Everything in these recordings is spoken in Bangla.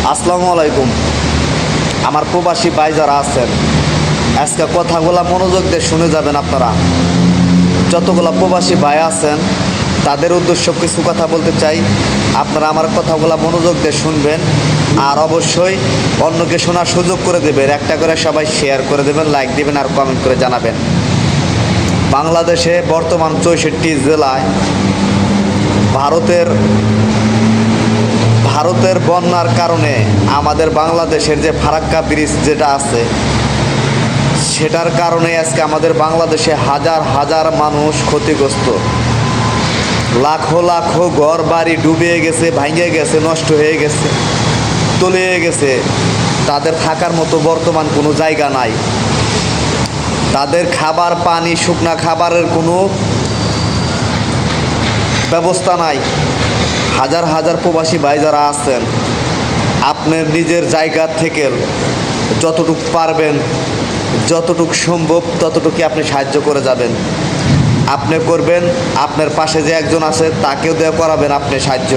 আসসালামু আলাইকুম। আমার প্রবাসী ভাই যারা আছেন, আজকে কথাগুলো মনোযোগ দিয়ে শুনে যাবেন। আপনারা যতগুলো প্রবাসী ভাই আছেন তাদের উদ্দেশ্য কিছু কথা বলতে চাই। আপনারা আমার কথাগুলো মনোযোগ দিয়ে শুনবেন, আর অবশ্যই অন্যকে শোনার সুযোগ করে দেবেন। একটা করে সবাই শেয়ার করে দেবেন, লাইক দেবেন আর কমেন্ট করে জানাবেন। বাংলাদেশে বর্তমান 64 জেলায় ভারতের বন্যার কারণে আমাদের বাংলাদেশের যে ফারাক্কা ব্রিজ যেটা আছে, সেটার কারণে আজকে আমাদের বাংলাদেশে হাজার হাজার মানুষ ক্ষতিগ্রস্ত। লাখো লাখো ঘর বাড়ি ডুবে গেছে, ভাঙে গেছে, নষ্ট হয়ে গেছে, তলিয়ে গেছে। তাদের থাকার মতো বর্তমান কোনো জায়গা নাই। তাদের খাবার পানি, শুকনা খাবারের কোনো ব্যবস্থা নাই। হাজার হাজার প্রবাসী ভাই যারা আছেন, আপনার নিজের জায়গা থেকে যতটুকু পারবেন, যতটুকু সম্ভব ততটুকু আপনি সাহায্য করে যাবেন। আপনি করবেন, আপনার পাশে যে একজন আছে তাকেও দেওয়া করাবেন আপনি সাহায্য।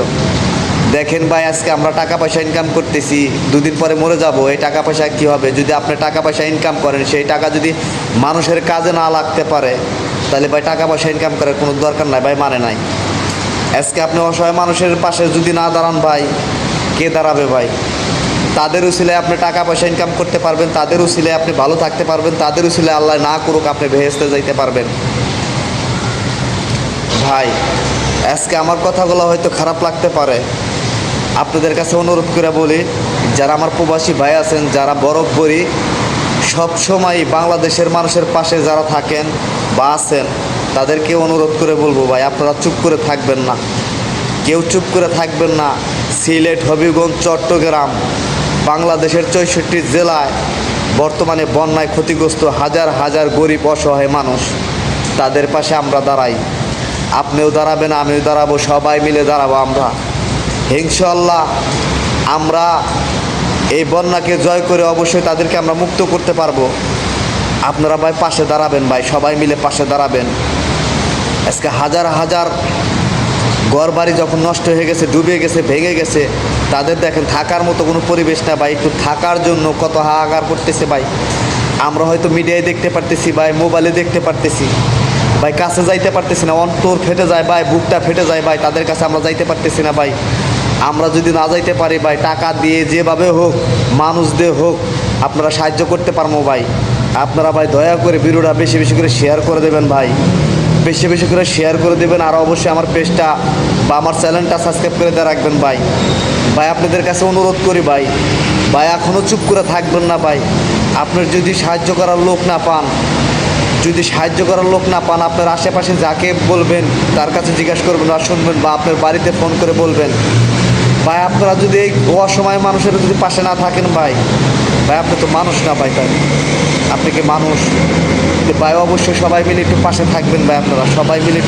দেখেন ভাই, আজকে আমরা টাকা পয়সা ইনকাম করতেছি, দুদিন পরে মরে যাব। এই টাকা পয়সা কী হবে? যদি আপনি টাকা পয়সা ইনকাম করেন, সেই টাকা যদি মানুষের কাজে না লাগতে পারে, তাহলে ভাই টাকা পয়সা ইনকাম করার কোনো দরকার নাই ভাই, মানে নাই। আজকে আপনি অসহায় মানুষের পাশে যদি না দাঁড়ান ভাই, কে দাঁড়াবে ভাই? তাদের উসিলায় আপনি টাকা পয়সা ইনকাম করতে পারবেন, তাদের উসিলায় আপনি ভালো থাকতে পারবেন, তাদের উসিলায় আল্লাহ না করুক আপনি বেহেশতে যাইতে পারবেন। ভাই, আজকে আমার কথাগুলো হয়তো খারাপ লাগতে পারে, আপনাদের কাছে অনুরোধ করে বলি, যারা আমার প্রবাসী ভাই আছেন, যারা বরাবরই সবসময় বাংলাদেশের মানুষের পাশে যারা থাকেন বা আছেন, তাদেরকে অনুরোধ করে বলবো ভাই, আপনারা চুপ করে থাকবেন না, কেউ চুপ করে থাকবেন না। সিলেট, হবিগঞ্জ, চট্টগ্রাম, বাংলাদেশের 64 জেলায় বর্তমানে বন্যায় ক্ষতিগ্রস্ত হাজার হাজার গরিব অসহায় মানুষ, তাদের পাশে আমরা দাঁড়াই। আপনিও দাঁড়াবেন, আমিও দাঁড়াবো, সবাই মিলে দাঁড়াবো আমরা। ইনশাআল্লাহ আমরা এই বন্যাকে জয় করে অবশ্যই তাদেরকে আমরা মুক্ত করতে পারবো। আপনারা ভাই পাশে দাঁড়াবেন ভাই, সবাই মিলে পাশে দাঁড়াবেন। আজকে হাজার হাজার ঘরবাড়ি যখন নষ্ট হয়ে গেছে, ডুবে গেছে, ভেঙে গেছে, তাদের দেখেন থাকার মতো কোনো পরিবেশ না ভাই। একটু থাকার জন্য কত হাহাকার করতেছে ভাই। আমরা হয়তো মিডিয়ায় দেখতে পারতেছি ভাই, মোবাইলে দেখতে পারতেছি ভাই, কাছে যাইতে পারতেছি না। অন্তর ফেটে যায় ভাই, বুকটা ফেটে যায় ভাই, তাদের কাছে আমরা যাইতে পারতেছি না ভাই। আমরা যদি না যাইতে পারি ভাই, টাকা দিয়ে যেভাবে হোক, মানুষ দিয়ে হোক, আপনারা সাহায্য করতে পারবো ভাই। আপনারা ভাই দয়া করে ভিডিওটা বেশি বেশি করে শেয়ার করে দেবেন ভাই, বেশি বেশি করে শেয়ার করে দেবেন। আর অবশ্যই আমার পেজটা বা আমার চ্যানেলটা সাবস্ক্রাইব করে দিয়ে রাখবেন ভাই। ভাই আপনাদের কাছে অনুরোধ করি ভাই, ভাই এখনও চুপ করে থাকবেন না ভাই। আপনার যদি সাহায্য করার লোক না পান, আপনার আশেপাশে যাকে বলবেন তার কাছে জিজ্ঞাসা করবেন বা শুনবেন, বা আপনার বাড়িতে ফোন করে বলবেন ভাই। আপনারা যদি এই অসময় মানুষের যদি পাশে না থাকেন ভাই, আপনি তো মানুষ না ভাই, তাই আপনি কি মানুষ? ভাই অবশ্যই সবাই মিলে একটু পাশে থাকবেন ভাই, আপনারা সবাই মিলে